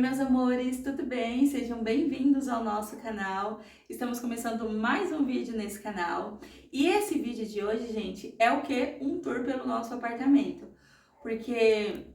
meus amores, tudo bem? Sejam bem-vindos ao nosso canal. Estamos começando mais um vídeo nesse canal. E esse vídeo de hoje, gente, é o quê? Um tour pelo nosso apartamento. Porque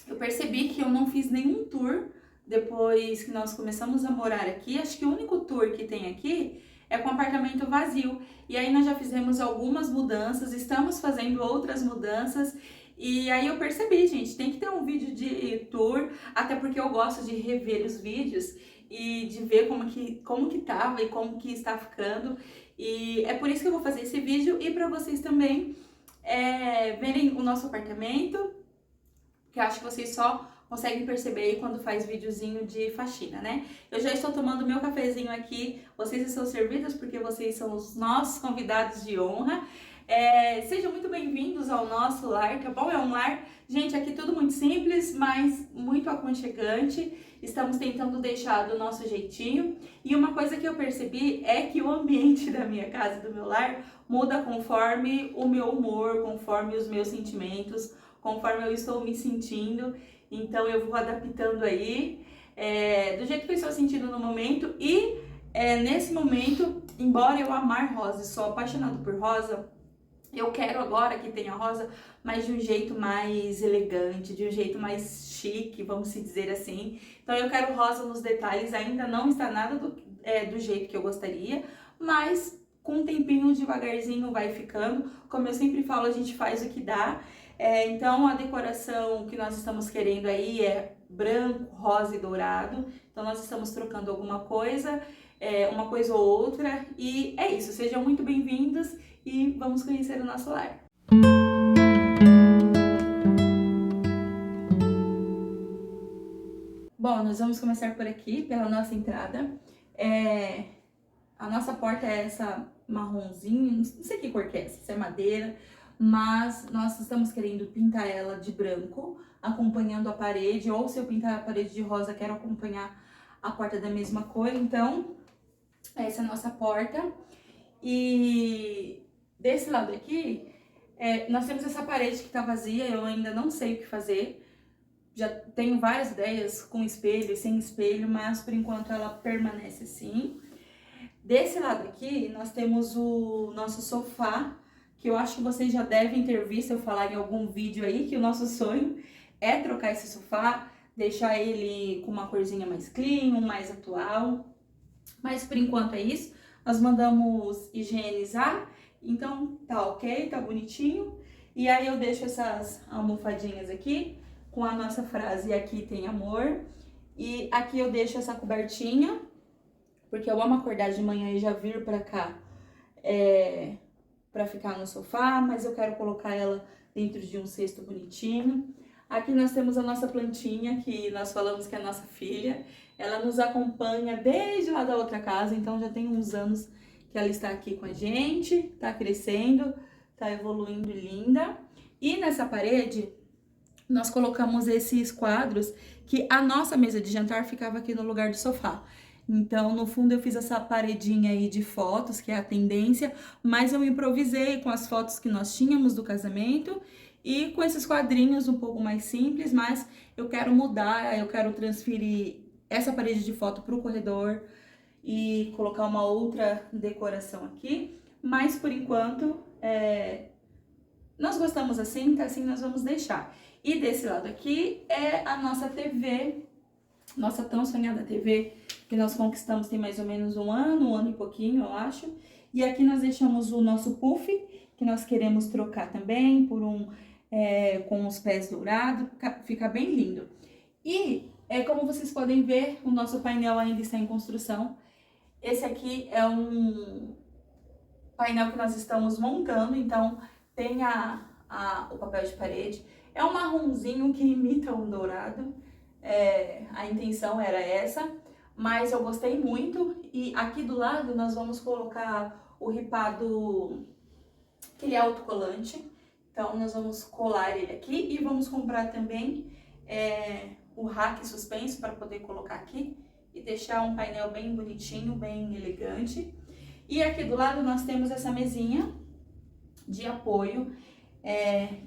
eu percebi que eu não fiz nenhum tour depois que nós começamos a morar aqui. Acho que o único tour que tem aqui é com o apartamento vazio. E aí nós já fizemos algumas mudanças, estamos fazendo outras mudanças. E aí eu percebi, gente, tem que ter um vídeo de tour, até porque eu gosto de rever os vídeos e de ver como que tava e como que está ficando. E é por isso que eu vou fazer esse vídeo e para vocês também verem o nosso apartamento, que eu acho que vocês só conseguem perceber aí quando faz videozinho de faxina, né? Eu já estou tomando meu cafezinho aqui, vocês estão servidos porque vocês são os nossos convidados de honra. Sejam muito bem-vindos ao nosso lar, tá bom? É um lar, gente, aqui tudo muito simples, mas muito aconchegante. Estamos tentando deixar do nosso jeitinho. E uma coisa que eu percebi é que o ambiente da minha casa, do meu lar, muda conforme o meu humor, conforme os meus sentimentos, conforme eu estou me sentindo. Então eu vou adaptando aí, do jeito que eu estou sentindo no momento. E nesse momento, embora eu amar rosa e sou apaixonada por rosa, eu quero agora que tenha rosa, mas de um jeito mais elegante, de um jeito mais chique, vamos se dizer assim. Então eu quero rosa nos detalhes, ainda não está nada do jeito que eu gostaria, mas com um tempinho, devagarzinho vai ficando. Como eu sempre falo, a gente faz o que dá. Então a decoração que nós estamos querendo aí é branco, rosa e dourado. Então nós estamos trocando alguma coisa, uma coisa ou outra. E é isso, sejam muito bem-vindos e vamos conhecer o nosso lar. Bom, nós vamos começar por aqui, pela nossa entrada. A nossa porta é essa marronzinha, não sei que cor que é essa, se é madeira, mas nós estamos querendo pintar ela de branco, acompanhando a parede, ou se eu pintar a parede de rosa, quero acompanhar a porta da mesma cor. Então, essa é a nossa porta. E desse lado aqui, nós temos essa parede que tá vazia, eu ainda não sei o que fazer. Já tenho várias ideias com espelho e sem espelho, mas por enquanto ela permanece assim. Desse lado aqui, nós temos o nosso sofá, que eu acho que vocês já devem ter visto eu falar em algum vídeo aí, que o nosso sonho é trocar esse sofá, deixar ele com uma corzinha mais clean, mais atual. Mas por enquanto é isso. Nós mandamos higienizar, então tá ok, tá bonitinho. E aí eu deixo essas almofadinhas aqui com a nossa frase "aqui tem amor". E aqui eu deixo essa cobertinha, porque eu amo acordar de manhã e já vir pra cá pra ficar no sofá, mas eu quero colocar ela dentro de um cesto bonitinho. Aqui nós temos a nossa plantinha, que nós falamos que é a nossa filha. Ela nos acompanha desde lá da outra casa, então já tem uns anos que ela está aqui com a gente, tá crescendo, tá evoluindo linda. E nessa parede, nós colocamos esses quadros que a nossa mesa de jantar ficava aqui no lugar do sofá. Então, no fundo, eu fiz essa paredinha aí de fotos, que é a tendência, mas eu improvisei com as fotos que nós tínhamos do casamento e com esses quadrinhos um pouco mais simples, mas eu quero mudar, eu quero transferir essa parede de foto para o corredor e colocar uma outra decoração aqui. Mas, por enquanto, nós gostamos assim, tá assim nós vamos deixar. E desse lado aqui é a nossa TV, nossa tão sonhada TV, que nós conquistamos tem mais ou menos um ano e pouquinho, eu acho. E aqui nós deixamos o nosso puff, que nós queremos trocar também por um com os pés dourados, fica bem lindo. E como vocês podem ver, o nosso painel ainda está em construção. Esse aqui é um painel que nós estamos montando, então tem o papel de parede. É um marronzinho que imita um dourado, a intenção era essa, mas eu gostei muito. E aqui do lado nós vamos colocar o ripado, que ele é autocolante. Então nós vamos colar ele aqui e vamos comprar também o rack suspenso para poder colocar aqui e deixar um painel bem bonitinho, bem elegante. E aqui do lado nós temos essa mesinha de apoio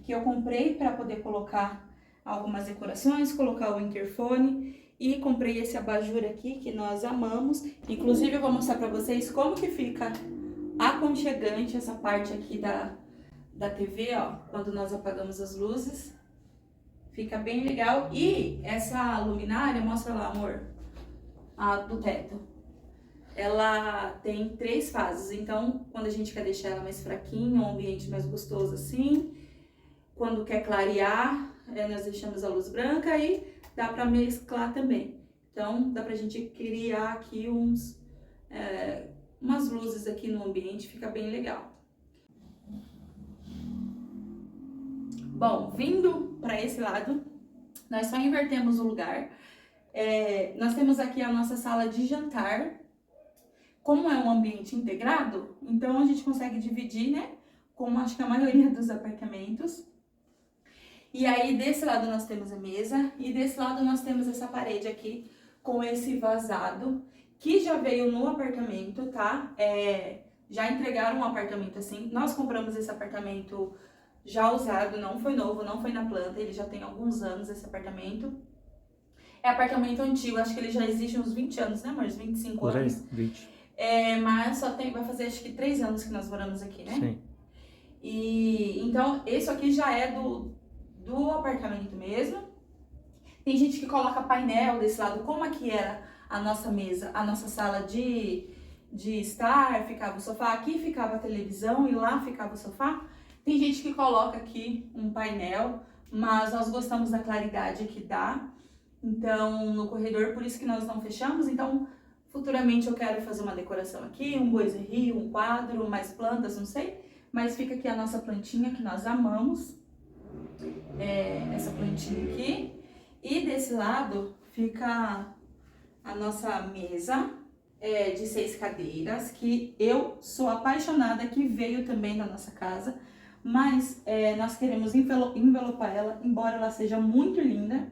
que eu comprei para poder colocar algumas decorações, colocar o interfone E comprei esse abajur aqui, que nós amamos. Inclusive, eu vou mostrar pra vocês como que fica aconchegante essa parte aqui da TV, ó. Quando nós apagamos as luzes. Fica bem legal. E essa luminária, mostra lá, amor, a do teto. Ela tem 3 fases. Então, quando a gente quer deixar ela mais fraquinha, um ambiente mais gostoso assim. Quando quer clarear, nós deixamos a luz branca e dá pra mesclar também. Então, dá pra gente criar aqui umas luzes aqui no ambiente, fica bem legal. Bom, vindo para esse lado, nós só invertemos o lugar. Nós temos aqui a nossa sala de jantar. Como é um ambiente integrado, então a gente consegue dividir, né? Como acho que a maioria dos apartamentos. E aí, desse lado nós temos a mesa e desse lado nós temos essa parede aqui com esse vazado, que já veio no apartamento, tá? Já entregaram um apartamento assim. Nós compramos esse apartamento já usado, não foi novo, não foi na planta, ele já tem alguns anos esse apartamento. É apartamento antigo, acho que ele já existe uns 20 anos, né, amor? Uns 25 anos. 20. Mas vai fazer acho que 3 anos que nós moramos aqui, né? Sim. E então, esse aqui já é do apartamento mesmo. Tem gente que coloca painel desse lado, como aqui era a nossa mesa, a nossa sala de estar, ficava o sofá, aqui ficava a televisão e lá ficava o sofá. Tem gente que coloca aqui um painel, mas nós gostamos da claridade que dá. Então, no corredor, por isso que nós não fechamos. Então, futuramente eu quero fazer uma decoração aqui, um boiserie, um quadro, mais plantas, não sei. Mas fica aqui a nossa plantinha que nós amamos. Essa plantinha aqui. E desse lado fica a nossa mesa de 6 cadeiras, que eu sou apaixonada, que veio também da nossa casa. Mas nós queremos envelopar ela, embora ela seja muito linda,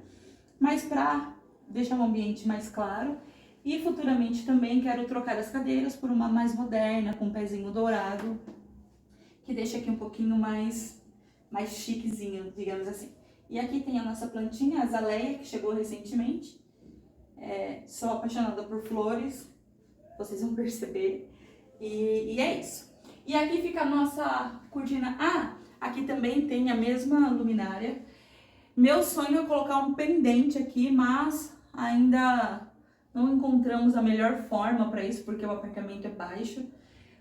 mas para deixar o ambiente mais claro. E futuramente também quero trocar as cadeiras por uma mais moderna, com um pezinho dourado, que deixa aqui um pouquinho mais chiquezinho, digamos assim. E aqui tem a nossa plantinha, a azaleia, que chegou recentemente. Sou apaixonada por flores, vocês vão perceber. E é isso. E aqui fica a nossa cortina. Aqui também tem a mesma luminária. Meu sonho é colocar um pendente aqui, mas ainda não encontramos a melhor forma para isso, porque o apartamento é baixo.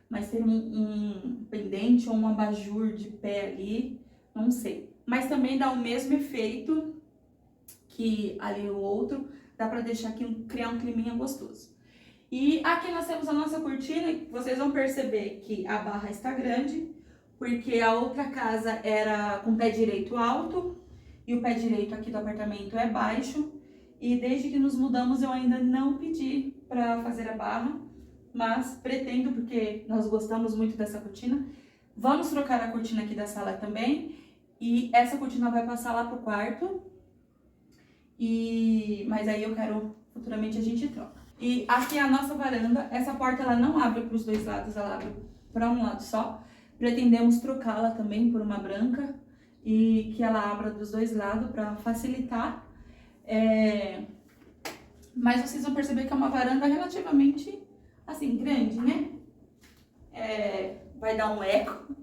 Mas ter um pendente ou um abajur de pé ali, não sei. Mas também dá o mesmo efeito que ali o outro, dá para deixar aqui, criar um climinha gostoso. E aqui nós temos a nossa cortina, e vocês vão perceber que a barra está grande, porque a outra casa era com pé direito alto, e o pé direito aqui do apartamento é baixo. E desde que nos mudamos eu ainda não pedi para fazer a barra, mas pretendo, porque nós gostamos muito dessa cortina. Vamos trocar a cortina aqui da sala também, e essa cortina vai passar lá pro quarto, mas aí eu quero, futuramente a gente troca. E aqui é a nossa varanda. Essa porta ela não abre para os 2 lados, ela abre para um lado só. Pretendemos trocá-la também por uma branca e que ela abra dos 2 lados para facilitar. Mas vocês vão perceber que é uma varanda relativamente assim grande, né? Vai dar um eco,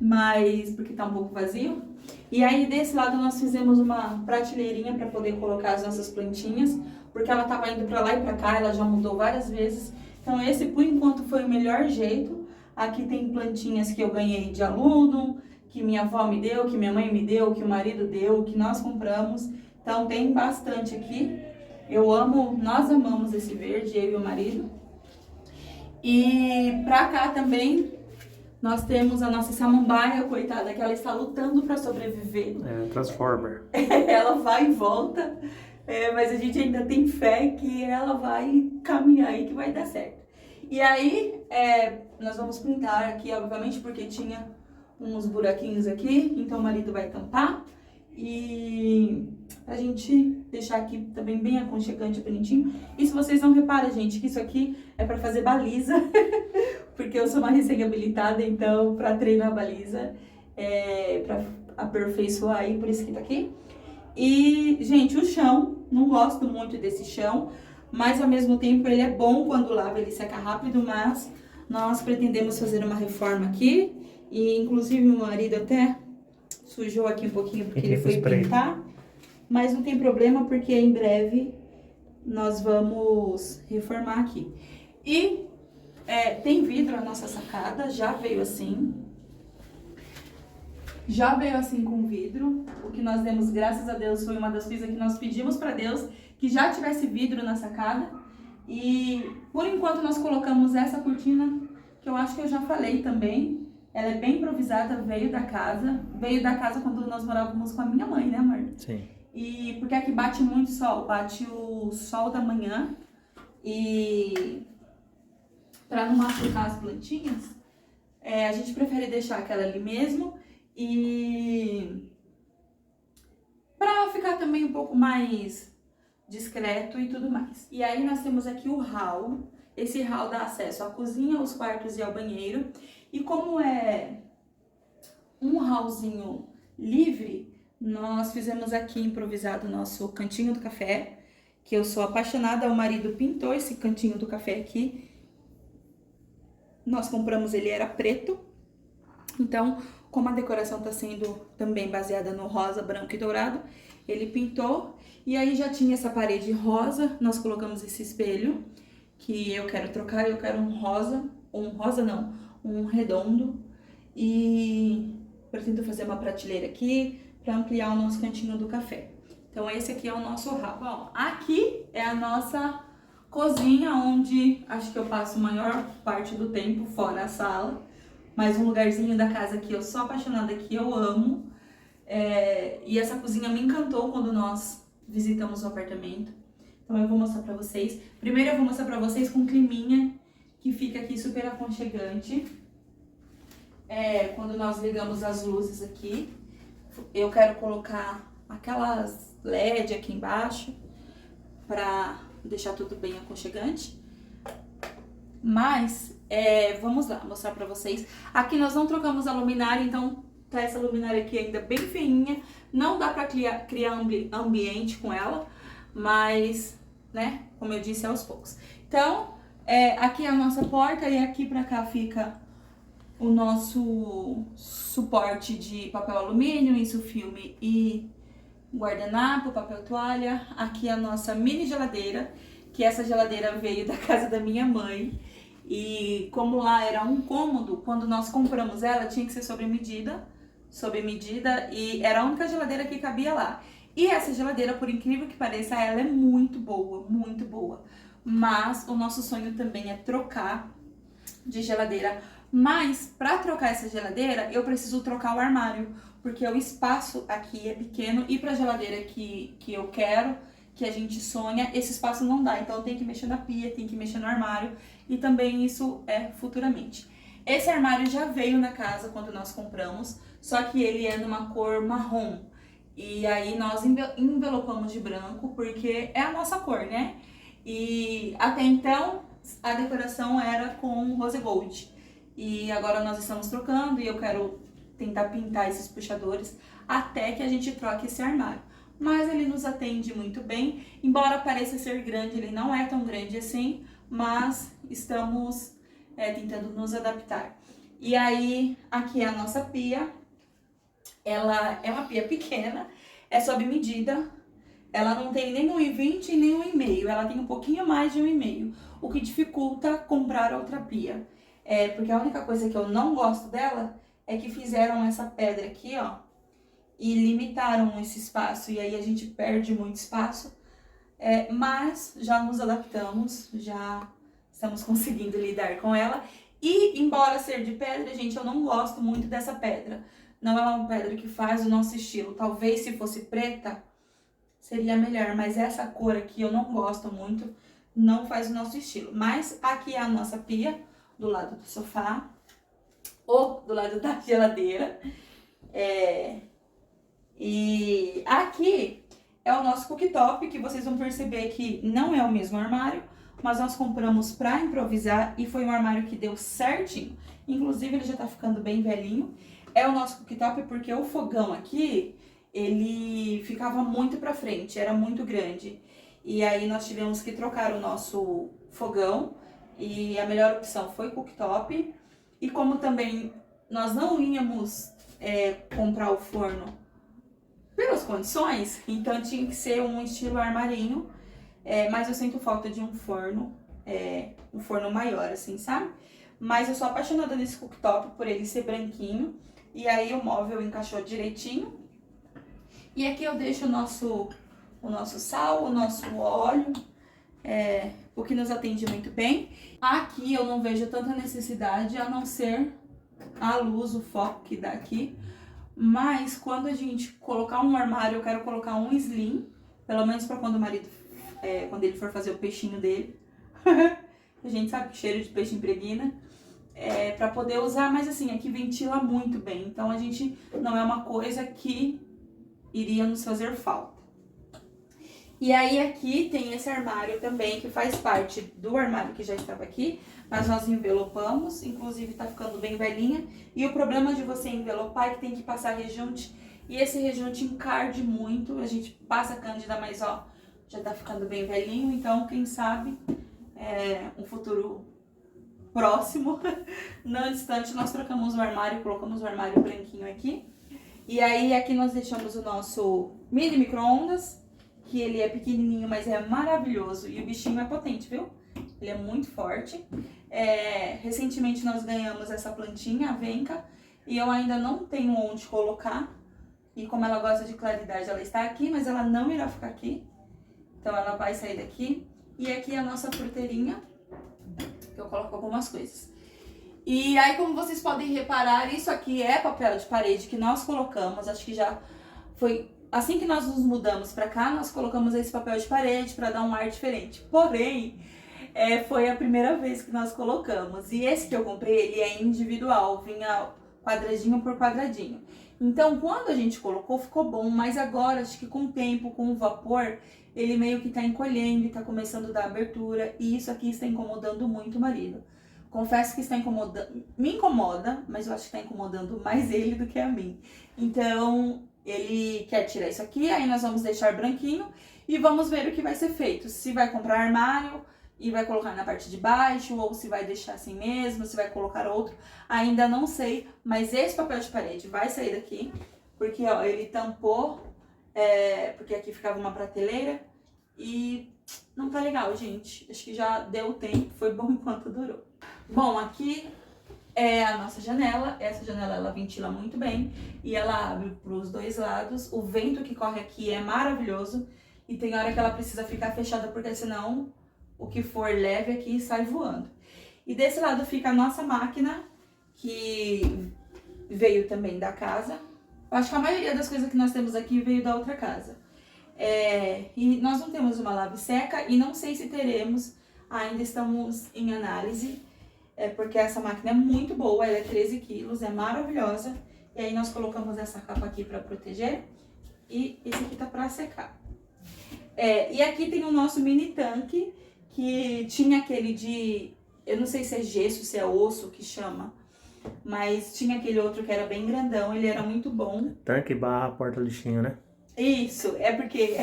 mas porque tá um pouco vazio. E aí desse lado nós fizemos uma prateleirinha para poder colocar as nossas plantinhas, porque ela tava indo para lá e para cá, ela já mudou várias vezes. Então esse por enquanto foi o melhor jeito. Aqui tem plantinhas que eu ganhei de aluno, que minha avó me deu, que minha mãe me deu, que o marido deu, que nós compramos. Então tem bastante aqui. Nós amamos esse verde, eu e o marido. E pra cá também nós temos a nossa samambaia, coitada, que ela está lutando para sobreviver. Transformer. Ela vai e volta, mas a gente ainda tem fé que ela vai caminhar aí, que vai dar certo. E aí, nós vamos pintar aqui, obviamente, porque tinha uns buraquinhos aqui, então o marido vai tampar. E a gente deixar aqui também bem aconchegante, bonitinho. E se vocês não reparam, gente, que isso aqui é para fazer baliza, porque eu sou uma recém-habilitada, então para treinar a baliza, para aperfeiçoar aí, por isso que tá aqui. E, gente, o chão, não gosto muito desse chão, mas ao mesmo tempo ele é bom quando lava, ele seca rápido, mas nós pretendemos fazer uma reforma aqui. E inclusive meu marido até sujou aqui um pouquinho porque ele foi pintar. Mas não tem problema porque em breve nós vamos reformar aqui. E tem vidro na nossa sacada, já veio assim. Já veio assim com vidro. O que nós demos, graças a Deus, foi uma das coisas que nós pedimos para Deus, que já tivesse vidro na sacada. E por enquanto nós colocamos essa cortina, que eu acho que eu já falei também. Ela é bem improvisada, veio da casa. Veio da casa quando nós morávamos com a minha mãe, né, amor? Sim. E porque aqui bate muito sol, bate o sol da manhã. E para não machucar as plantinhas, a gente prefere deixar aquela ali mesmo. E para ficar também um pouco mais discreto e tudo mais. E aí nós temos aqui o hall. Esse hall dá acesso à cozinha, aos quartos e ao banheiro. E como é um hallzinho livre, nós fizemos aqui improvisado o nosso cantinho do café, que eu sou apaixonada. O marido pintou esse cantinho do café aqui. Nós compramos, ele era preto. Então, como a decoração tá sendo também baseada no rosa, branco e dourado, ele pintou. E aí já tinha essa parede rosa, nós colocamos esse espelho, que eu quero trocar, eu quero um redondo. E pretendo fazer uma prateleira aqui para ampliar o nosso cantinho do café. Então esse aqui é o nosso hall. Bom, aqui é a nossa cozinha, onde acho que eu passo a maior parte do tempo, fora a sala. Mas um lugarzinho da casa que eu sou apaixonada, que eu amo. E essa cozinha me encantou quando nós visitamos o apartamento. Então eu vou mostrar pra vocês. Primeiro eu vou mostrar pra vocês com um climinha que fica aqui super aconchegante. Quando nós ligamos as luzes aqui, eu quero colocar aquelas LED aqui embaixo pra deixar tudo bem aconchegante. Mas, vamos lá, mostrar pra vocês. Aqui nós não trocamos a luminária, então tá essa luminária aqui ainda bem feinha. Não dá pra criar ambiente com ela, mas, né, como eu disse, aos poucos. Então, aqui é a nossa porta e aqui pra cá fica o nosso suporte de papel alumínio, isso filme e guardanapo, papel toalha. Aqui é a nossa mini geladeira, que essa geladeira veio da casa da minha mãe. E como lá era um cômodo, quando nós compramos ela, tinha que ser sob medida, e era a única geladeira que cabia lá. E essa geladeira, por incrível que pareça, ela é muito boa, muito boa. Mas o nosso sonho também é trocar de geladeira. Mas para trocar essa geladeira, eu preciso trocar o armário, porque o espaço aqui é pequeno e para a geladeira que eu quero, que a gente sonha, esse espaço não dá. Então tem que mexer na pia, tem que mexer no armário e também isso futuramente. Esse armário já veio na casa quando nós compramos, só que ele é numa cor marrom. E aí nós envelopamos de branco porque é a nossa cor, né? E até então a decoração era com rose gold. E agora nós estamos trocando e eu quero tentar pintar esses puxadores até que a gente troque esse armário. Mas ele nos atende muito bem, embora pareça ser grande, ele não é tão grande assim, mas estamos tentando nos adaptar. E aí, aqui é a nossa pia, ela é uma pia pequena, é sob medida, ela não tem nem 1,20 e nem 1,5, ela tem um pouquinho mais de 1,5, o que dificulta comprar outra pia. Porque a única coisa que eu não gosto dela é que fizeram essa pedra aqui, ó, e limitaram esse espaço, e aí a gente perde muito espaço, mas já nos adaptamos, já estamos conseguindo lidar com ela. E embora ser de pedra, gente, eu não gosto muito dessa pedra, não é uma pedra que faz o nosso estilo. Talvez se fosse preta seria melhor, mas essa cor aqui eu não gosto muito, não faz o nosso estilo. Mas aqui é a nossa pia, do lado do sofá, ou do lado da geladeira. E aqui é o nosso cooktop, que vocês vão perceber que não é o mesmo armário, mas nós compramos pra improvisar e foi um armário que deu certinho. Inclusive ele já tá ficando bem velhinho. É o nosso cooktop porque o fogão aqui, ele ficava muito pra frente, era muito grande. E aí nós tivemos que trocar o nosso fogão e a melhor opção foi cooktop. E como também nós não íamos comprar o forno pelas condições, então tinha que ser um estilo armarinho, mas eu sinto falta de um forno maior, assim, sabe? Mas eu sou apaixonada nesse cooktop por ele ser branquinho, e aí o móvel encaixou direitinho. E aqui eu deixo o nosso sal, o nosso óleo, o que nos atende muito bem. Aqui eu não vejo tanta necessidade, a não ser a luz, o foco que dá aqui. Mas quando a gente colocar um armário, eu quero colocar um slim, pelo menos para quando o marido, quando ele for fazer o peixinho dele. A gente sabe que cheiro de peixe impregna. Para poder usar, mas assim, aqui ventila muito bem. Então a gente não é uma coisa que iria nos fazer falta. E aí aqui tem esse armário também, que faz parte do armário que já estava aqui, mas nós envelopamos, inclusive tá ficando bem velhinha. E o problema de você envelopar é que tem que passar rejunte, e esse rejunte encarde muito, a gente passa cândida, mas ó, já tá ficando bem velhinho, então quem sabe um futuro próximo, não distante, nós trocamos o armário, colocamos o armário branquinho aqui. E aí aqui nós deixamos o nosso mini micro-ondas, que ele é pequenininho, mas é maravilhoso. E o bichinho é potente, viu? Ele é muito forte. Recentemente nós ganhamos essa plantinha, a Venca, e eu ainda não tenho onde colocar. E como ela gosta de claridade, ela está aqui, mas ela não irá ficar aqui. Então ela vai sair daqui. E aqui a nossa fruteirinha, que eu coloco algumas coisas. E aí, como vocês podem reparar, isso aqui é papel de parede que nós colocamos. Acho que já foi... Assim que nós nos mudamos pra cá, nós colocamos esse papel de parede pra dar um ar diferente. Porém, foi a primeira vez que nós colocamos. E esse que eu comprei, ele é individual, vinha quadradinho por quadradinho. Então, quando a gente colocou, ficou bom. Mas agora, acho que com o tempo, com o vapor, ele meio que tá encolhendo e tá começando a dar abertura. E isso aqui está incomodando muito o marido. Confesso que está incomodando, me incomoda, mas eu acho que está incomodando mais ele do que a mim. Então, ele quer tirar isso aqui, aí nós vamos deixar branquinho e vamos ver o que vai ser feito. Se vai comprar armário e vai colocar na parte de baixo, ou se vai deixar assim mesmo, se vai colocar outro, ainda não sei. Mas esse papel de parede vai sair daqui, porque ó, ele tampou, porque aqui ficava uma prateleira e não tá legal, gente. Acho que já deu tempo, foi bom enquanto durou. Bom, aqui é a nossa janela. Essa janela ela ventila muito bem e ela abre para os dois lados. O vento que corre aqui é maravilhoso e tem hora que ela precisa ficar fechada porque senão o que for leve aqui sai voando. E desse lado fica a nossa máquina, que veio também da casa. Eu acho que a maioria das coisas que nós temos aqui veio da outra casa. E nós não temos uma lave seca e não sei se teremos, ainda estamos em análise. Porque essa máquina é muito boa, ela é 13 quilos, é maravilhosa. E aí nós colocamos essa capa aqui para proteger e esse aqui tá para secar. E aqui tem o nosso mini tanque, que tinha aquele de, eu não sei se é gesso, se é osso que chama, mas tinha aquele outro que era bem grandão, ele era muito bom. Tanque barra porta-lixinho, né? Isso, porque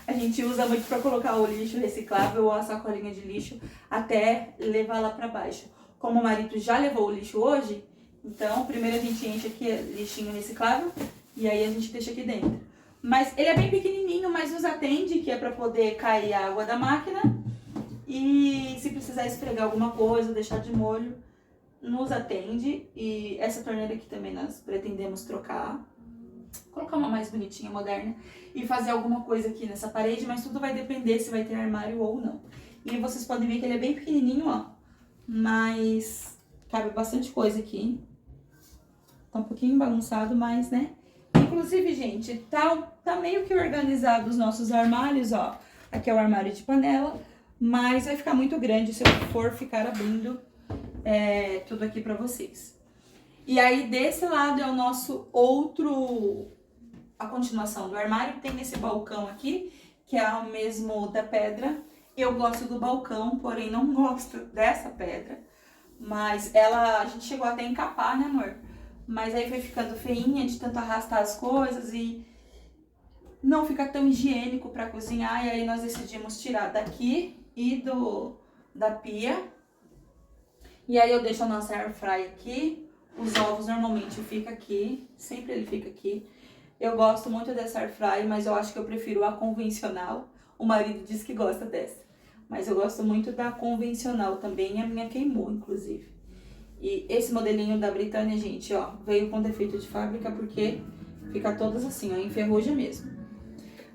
a gente usa muito para colocar o lixo reciclável ou a sacolinha de lixo até levar lá para baixo. Como o marido já levou o lixo hoje, então primeiro a gente enche aqui lixinho reciclável e aí a gente deixa aqui dentro. Mas ele é bem pequenininho, mas nos atende, que é para poder cair a água da máquina. E se precisar esfregar alguma coisa, deixar de molho, nos atende. E essa torneira aqui também nós pretendemos trocar, colocar uma mais bonitinha, moderna, e fazer alguma coisa aqui nessa parede, mas tudo vai depender se vai ter armário ou não. E vocês podem ver que ele é bem pequenininho, ó. Mas cabe bastante coisa aqui. Tá um pouquinho bagunçado, mas, né? Inclusive, gente, tá meio que organizado os nossos armários, ó. Aqui é o armário de panela, mas vai ficar muito grande se eu for ficar abrindo tudo aqui pra vocês. E aí, desse lado é o nosso a continuação do armário. Tem esse balcão aqui, que é o mesmo da pedra. Eu gosto do balcão, porém não gosto dessa pedra. Mas a gente chegou até a encapar, né, amor? Mas aí foi ficando feinha de tanto arrastar as coisas e não fica tão higiênico para cozinhar, e aí nós decidimos tirar daqui e da pia. E aí eu deixo a nossa air fry aqui. Os ovos normalmente ficam aqui, sempre ele fica aqui. Eu gosto muito dessa air fry, mas eu acho que eu prefiro a convencional. O marido diz que gosta dessa, mas eu gosto muito da convencional também, a minha queimou, inclusive. E esse modelinho da Britânia, gente, ó, veio com defeito de fábrica porque fica todas assim, ó, enferruja mesmo.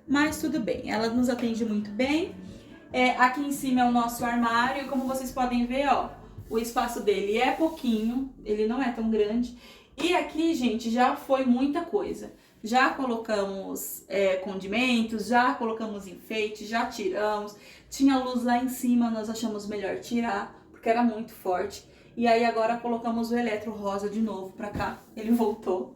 Mas tudo bem, ela nos atende muito bem. Aqui em cima é o nosso armário, como vocês podem ver, ó, o espaço dele é pouquinho, ele não é tão grande. E aqui, gente, já foi muita coisa. Já colocamos condimentos, já colocamos enfeite, já tiramos. Tinha luz lá em cima, nós achamos melhor tirar, porque era muito forte. E aí agora colocamos o eletro rosa de novo pra cá, ele voltou.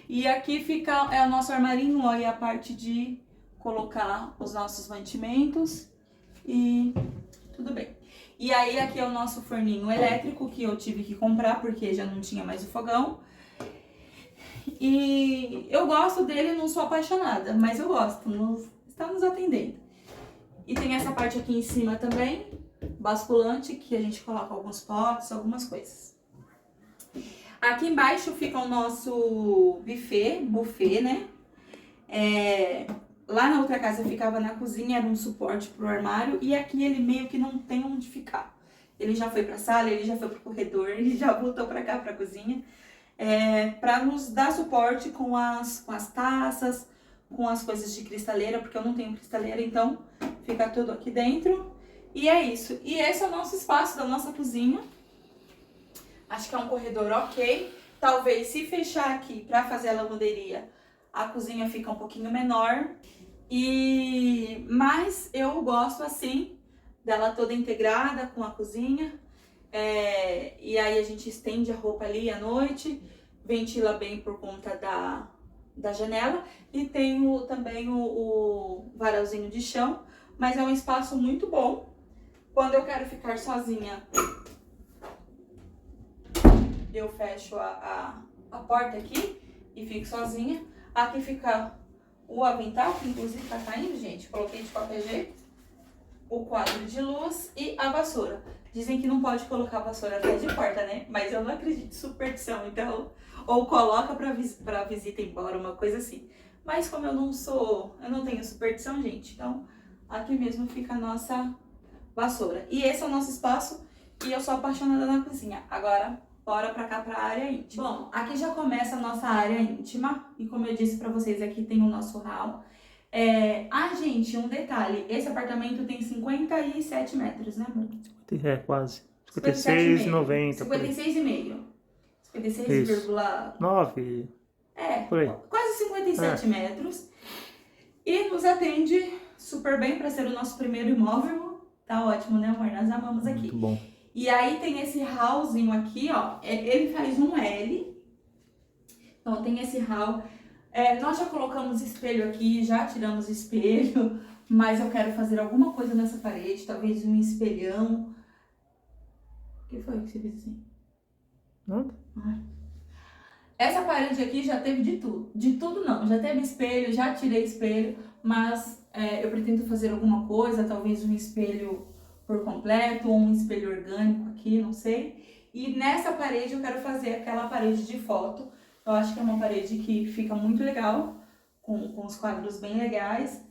E aqui fica o nosso armarinho, ó, e a parte de colocar os nossos mantimentos e tudo bem. E aí aqui é o nosso forninho elétrico que eu tive que comprar porque já não tinha mais o fogão. E eu gosto dele, não sou apaixonada, mas eu gosto, está nos atendendo. E tem essa parte aqui em cima também, basculante, que a gente coloca alguns potes, algumas coisas. Aqui embaixo fica o nosso buffet, né? Lá na outra casa ficava na cozinha, era um suporte pro armário, e aqui ele meio que não tem onde ficar. Ele já foi pra sala, ele já foi pro corredor, ele já voltou pra cá, pra cozinha. Para nos dar suporte com as taças, com as coisas de cristaleira, porque eu não tenho cristaleira, então fica tudo aqui dentro. E é isso. E esse é o nosso espaço da nossa cozinha. Acho que é um corredor ok. Talvez se fechar aqui para fazer a lavanderia, a cozinha fica um pouquinho menor. Mas eu gosto assim, dela toda integrada com a cozinha. E aí a gente estende a roupa ali à noite, ventila bem por conta da janela, e tem também o varalzinho de chão, mas é um espaço muito bom. Quando eu quero ficar sozinha, eu fecho a porta aqui e fico sozinha. Aqui fica o avental, que inclusive tá caindo, gente, coloquei de qualquer jeito. O quadro de luz e a vassoura. Dizem que não pode colocar a vassoura atrás de porta, né? Mas eu não acredito em superstição, então... Ou coloca pra visita ir embora, uma coisa assim. Mas como eu não tenho superstição, gente, então aqui mesmo fica a nossa vassoura. E esse é o nosso espaço e eu sou apaixonada na cozinha. Agora, bora pra cá, pra área íntima. Bom, aqui já começa a nossa área íntima. E como eu disse pra vocês, aqui tem o nosso hall. Gente, um detalhe, esse apartamento tem 57 metros, né, amor? Quase. 56,90. 56,5. 56,9. Por aí. Quase 57 metros. E nos atende super bem para ser o nosso primeiro imóvel. Tá ótimo, né, amor? Nós amamos aqui. Muito bom. E aí tem esse hallzinho aqui, ó. Ele faz um L. Então tem esse hall. Nós já colocamos espelho aqui, já tiramos espelho, mas eu quero fazer alguma coisa nessa parede, talvez um espelhão. O que foi que você fez assim? Nada. Essa parede aqui já teve de tudo. De tudo não, já teve espelho, já tirei espelho, mas eu pretendo fazer alguma coisa, talvez um espelho por completo, ou um espelho orgânico aqui, não sei. E nessa parede eu quero fazer aquela parede de foto. Eu acho que é uma parede que fica muito legal, com os quadros bem legais.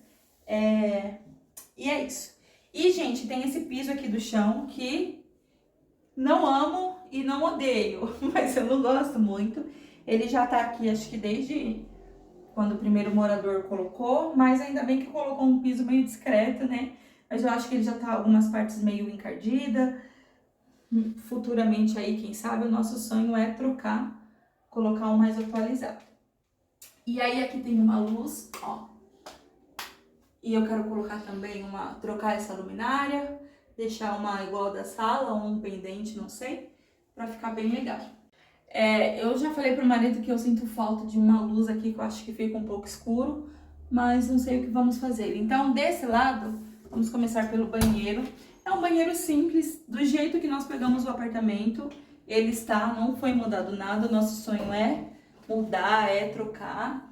E é isso. E, gente, tem esse piso aqui do chão que não amo e não odeio, mas eu não gosto muito. Ele já tá aqui, acho que desde quando o primeiro morador colocou, mas ainda bem que colocou um piso meio discreto, né? Mas eu acho que ele já tá algumas partes meio encardida. Futuramente aí, quem sabe, o nosso sonho é trocar, colocar um mais atualizado. E aí aqui tem uma luz, ó. E eu quero colocar também trocar essa luminária, deixar uma igual da sala, ou um pendente, não sei, pra ficar bem legal. Eu já falei pro marido que eu sinto falta de uma luz aqui, que eu acho que fica um pouco escuro, mas não sei o que vamos fazer. Então, desse lado, vamos começar pelo banheiro. É um banheiro simples, do jeito que nós pegamos o apartamento. Ele não foi mudado nada, o nosso sonho é mudar, trocar.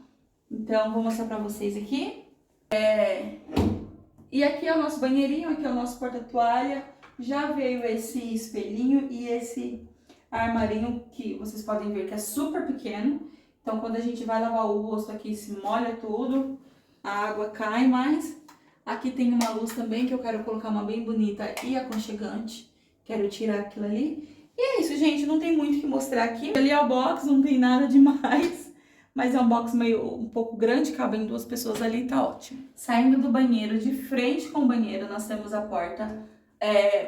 Então, vou mostrar pra vocês aqui. E aqui é o nosso banheirinho, aqui é o nosso porta-toalha. Já veio esse espelhinho e esse armarinho que vocês podem ver que é super pequeno. Então quando a gente vai lavar o rosto aqui se molha tudo, a água cai, mas aqui tem uma luz também que eu quero colocar uma bem bonita e aconchegante. Quero tirar aquilo ali. E é isso, gente, não tem muito o que mostrar aqui. Ali é o box, não tem nada demais. Mas é um box meio um pouco grande, cabem 2 pessoas ali, tá ótimo. Saindo do banheiro, de frente com o banheiro, nós temos a porta,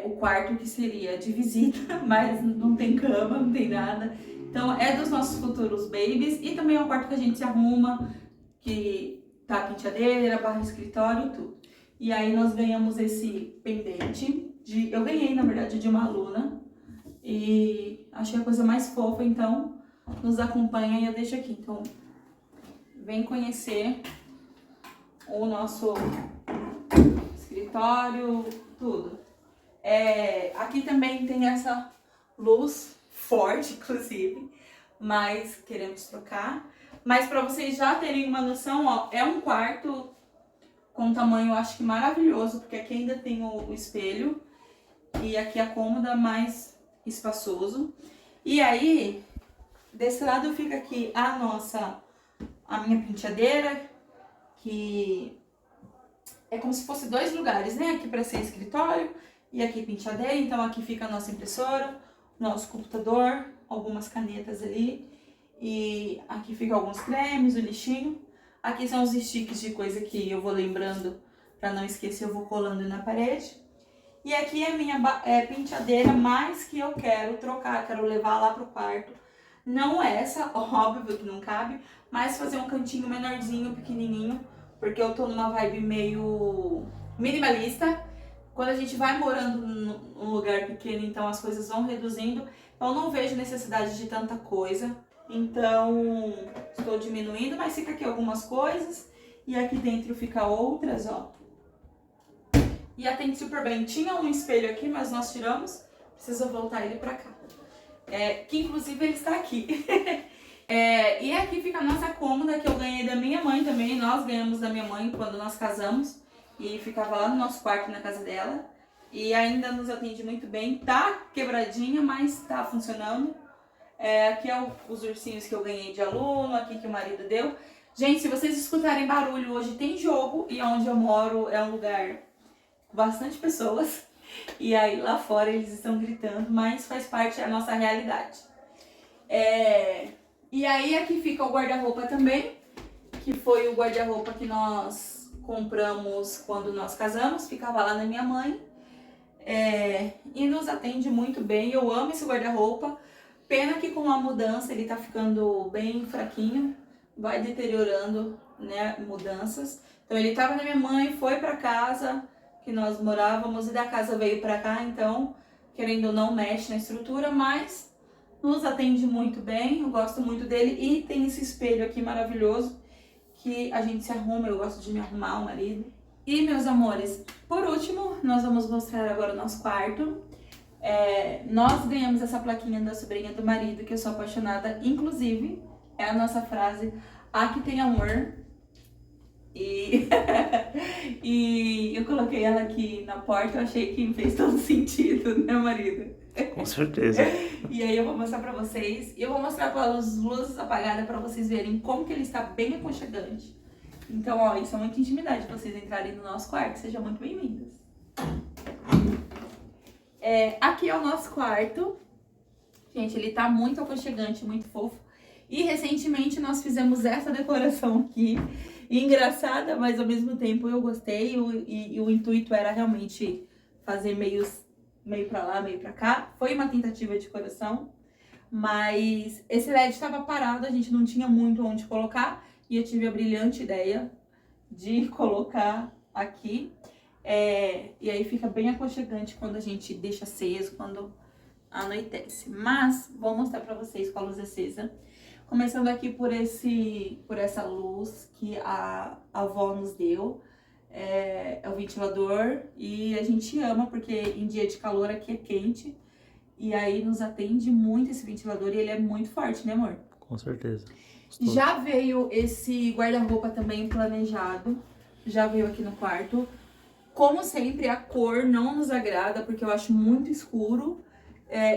o quarto que seria de visita, mas não tem cama, não tem nada. Então é dos nossos futuros babies e também é o quarto que a gente se arruma, que tá a penteadeira, barra escritório, tudo. E aí nós ganhamos esse pendente, eu ganhei na verdade de uma aluna e achei a coisa mais fofa, então nos acompanha e eu deixo aqui. Então, vem conhecer o nosso escritório, tudo. Aqui também tem essa luz forte, inclusive, mas queremos trocar. Mas para vocês já terem uma noção, ó, é um quarto com tamanho, acho que maravilhoso, porque aqui ainda tem o espelho e aqui a cômoda mais espaçoso. E aí, desse lado fica aqui a minha penteadeira, que é como se fosse 2 lugares, né? Aqui para ser escritório e aqui penteadeira. Então aqui fica a nossa impressora, nosso computador, algumas canetas ali. E aqui fica alguns cremes, o lixinho. Aqui são os sticks de coisa que eu vou lembrando para não esquecer, eu vou colando na parede. E aqui é a minha penteadeira, mas que eu quero trocar, quero levar lá pro quarto. Não essa, óbvio que não cabe, mas fazer um cantinho menorzinho, pequenininho, porque eu tô numa vibe meio minimalista. Quando a gente vai morando num lugar pequeno, então as coisas vão reduzindo. Eu não vejo necessidade de tanta coisa, então estou diminuindo, mas fica aqui algumas coisas e aqui dentro fica outras, ó. E atende super bem. Tinha um espelho aqui, mas nós tiramos, preciso voltar ele pra cá. Que inclusive ele está aqui. E aqui fica a nossa cômoda que eu ganhei da minha mãe também. Nós ganhamos da minha mãe quando nós casamos. E ficava lá no nosso quarto, na casa dela. E ainda nos atende muito bem. Tá quebradinha, mas tá funcionando. Aqui é os ursinhos que eu ganhei de aluno, aqui que o marido deu. Gente, se vocês escutarem barulho, hoje tem jogo. E onde eu moro é um lugar com bastante pessoas. E aí lá fora eles estão gritando, mas faz parte da nossa realidade. E aí aqui fica o guarda-roupa também, que foi o guarda-roupa que nós compramos quando nós casamos, ficava lá na minha mãe. E nos atende muito bem, eu amo esse guarda-roupa. Pena que com a mudança ele tá ficando bem fraquinho, vai deteriorando, né, mudanças. Então ele tava na minha mãe, foi pra casa que nós morávamos e da casa veio pra cá, então, querendo ou não, mexe na estrutura, mas nos atende muito bem, eu gosto muito dele. E tem esse espelho aqui maravilhoso, que a gente se arruma, eu gosto de me arrumar, o marido. E, meus amores, por último, nós vamos mostrar agora o nosso quarto. Nós ganhamos essa plaquinha da sobrinha do marido, que eu sou apaixonada, inclusive, é a nossa frase, aqui tem amor. E, e eu coloquei ela aqui na porta, eu achei que fez todo sentido, né, marido? Com certeza. E aí eu vou mostrar pra vocês, e eu vou mostrar com as luzes apagadas pra vocês verem como que ele está bem aconchegante. Então, ó, isso é muita intimidade pra vocês entrarem no nosso quarto, sejam muito bem-vindos. Aqui é o nosso quarto. Gente, ele tá muito aconchegante, muito fofo. E recentemente nós fizemos essa decoração aqui, engraçada, mas ao mesmo tempo eu gostei. E o intuito era realmente fazer meio pra lá, meio pra cá. Foi uma tentativa de decoração, mas esse LED estava parado, a gente não tinha muito onde colocar. E eu tive a brilhante ideia de colocar aqui. E aí fica bem aconchegante quando a gente deixa aceso, quando anoitece. Mas vou mostrar pra vocês com a luz acesa. Começando aqui por essa luz que a avó nos deu. É o ventilador e a gente ama porque em dia de calor aqui é quente. E aí nos atende muito esse ventilador e ele é muito forte, né, amor? Com certeza. Já veio esse guarda-roupa também planejado. já veio aqui no quarto. Como sempre, a cor não nos agrada, porque eu acho muito escuro.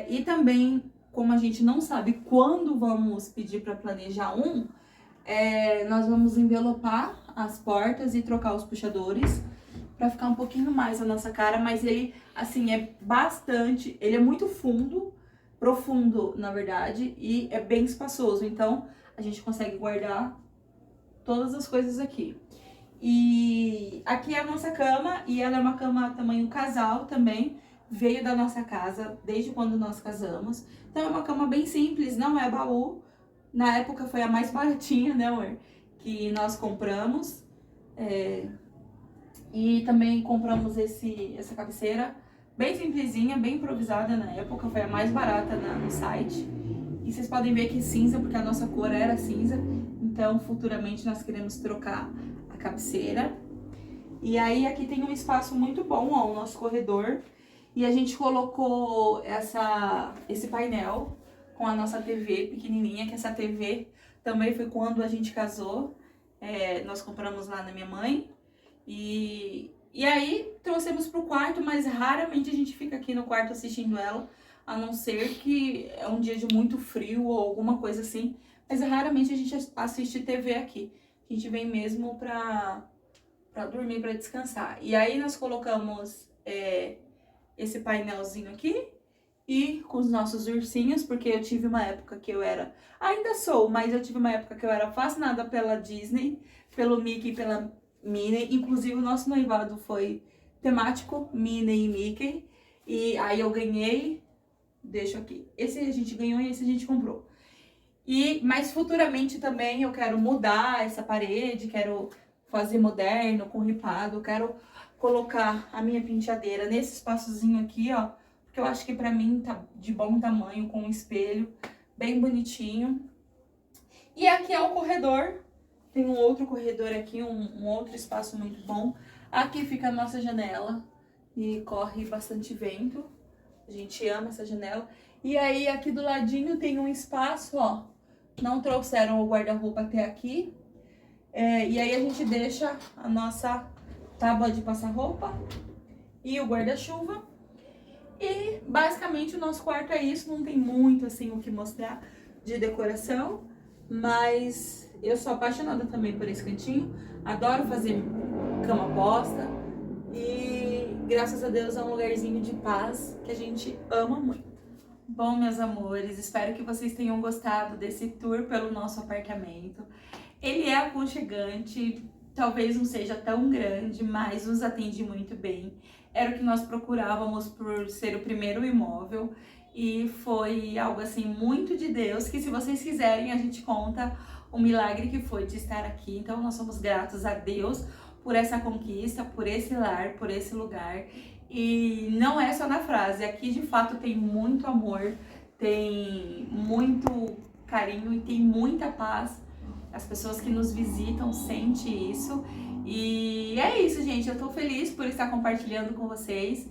E também, como a gente não sabe quando vamos pedir para planejar nós vamos envelopar as portas e trocar os puxadores para ficar um pouquinho mais a nossa cara, mas ele, assim, ele é muito profundo, na verdade, e é bem espaçoso, então a gente consegue guardar todas as coisas aqui. E aqui é a nossa cama, e ela é uma cama tamanho casal também, veio da nossa casa desde quando nós casamos. Então é uma cama bem simples, não é baú. Na época foi a mais baratinha, né, amor? Que nós compramos. E também compramos essa cabeceira bem simplesinha, bem improvisada na época, foi a mais barata no site. E vocês podem ver que cinza, porque a nossa cor era cinza. Então futuramente nós queremos trocar a cabeceira. E aí aqui tem um espaço muito bom, ó, o nosso corredor. E a gente colocou esse painel com a nossa TV pequenininha, que essa TV também foi quando a gente casou. Nós compramos lá na minha mãe. E aí trouxemos pro quarto, mas raramente a gente fica aqui no quarto assistindo ela, a não ser que é um dia de muito frio ou alguma coisa assim. Mas raramente a gente assiste TV aqui. A gente vem mesmo pra dormir, pra descansar. E aí nós colocamos esse painelzinho aqui e com os nossos ursinhos, porque eu tive uma época que ainda sou, mas eu tive uma época que eu era fascinada pela Disney, pelo Mickey e pela Minnie. Inclusive o nosso noivado foi temático, Minnie e Mickey. E aí eu ganhei, deixo aqui, esse a gente ganhou e esse a gente comprou. Mas futuramente também eu quero mudar essa parede, quero fazer moderno, com ripado, quero colocar a minha penteadeira nesse espaçozinho aqui, ó, porque eu acho que pra mim tá de bom tamanho, com um espelho bem bonitinho. E aqui é o corredor, tem um outro corredor aqui, um outro espaço muito bom. Aqui fica a nossa janela e corre bastante vento, a gente ama essa janela. E aí aqui do ladinho tem um espaço, ó, não trouxeram o guarda-roupa até aqui. E aí a gente deixa a nossa tábua de passar roupa e o guarda-chuva. E basicamente o nosso quarto é isso, não tem muito assim o que mostrar de decoração, mas eu sou apaixonada também por esse cantinho, adoro fazer cama posta e graças a Deus é um lugarzinho de paz que a gente ama muito. Bom, meus amores, espero que vocês tenham gostado desse tour pelo nosso apartamento. Ele é aconchegante, talvez não seja tão grande, mas nos atende muito bem. Era o que nós procurávamos por ser o primeiro imóvel e foi algo assim muito de Deus, que se vocês quiserem a gente conta o milagre que foi de estar aqui. Então nós somos gratos a Deus por essa conquista, por esse lar, por esse lugar. E não é só na frase, aqui de fato tem muito amor, tem muito carinho e tem muita paz. As pessoas que nos visitam sentem isso. E é isso, gente. Eu tô feliz por estar compartilhando com vocês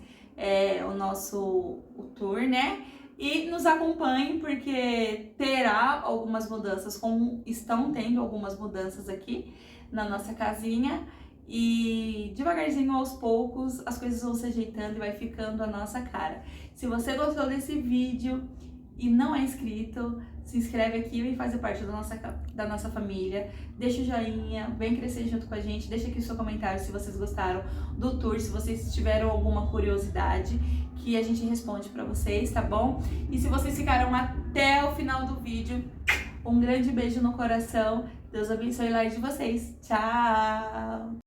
o tour, né? E nos acompanhem, porque terá algumas mudanças, como estão tendo algumas mudanças aqui na nossa casinha. E devagarzinho, aos poucos, as coisas vão se ajeitando e vai ficando a nossa cara. Se você gostou desse vídeo e não é inscrito, se inscreve aqui e vem fazer parte da nossa família. Deixa o joinha, vem crescer junto com a gente. Deixa aqui o seu comentário se vocês gostaram do tour, se vocês tiveram alguma curiosidade, que a gente responde pra vocês, tá bom? E se vocês ficaram até o final do vídeo, um grande beijo no coração. Deus abençoe o lar de vocês. Tchau!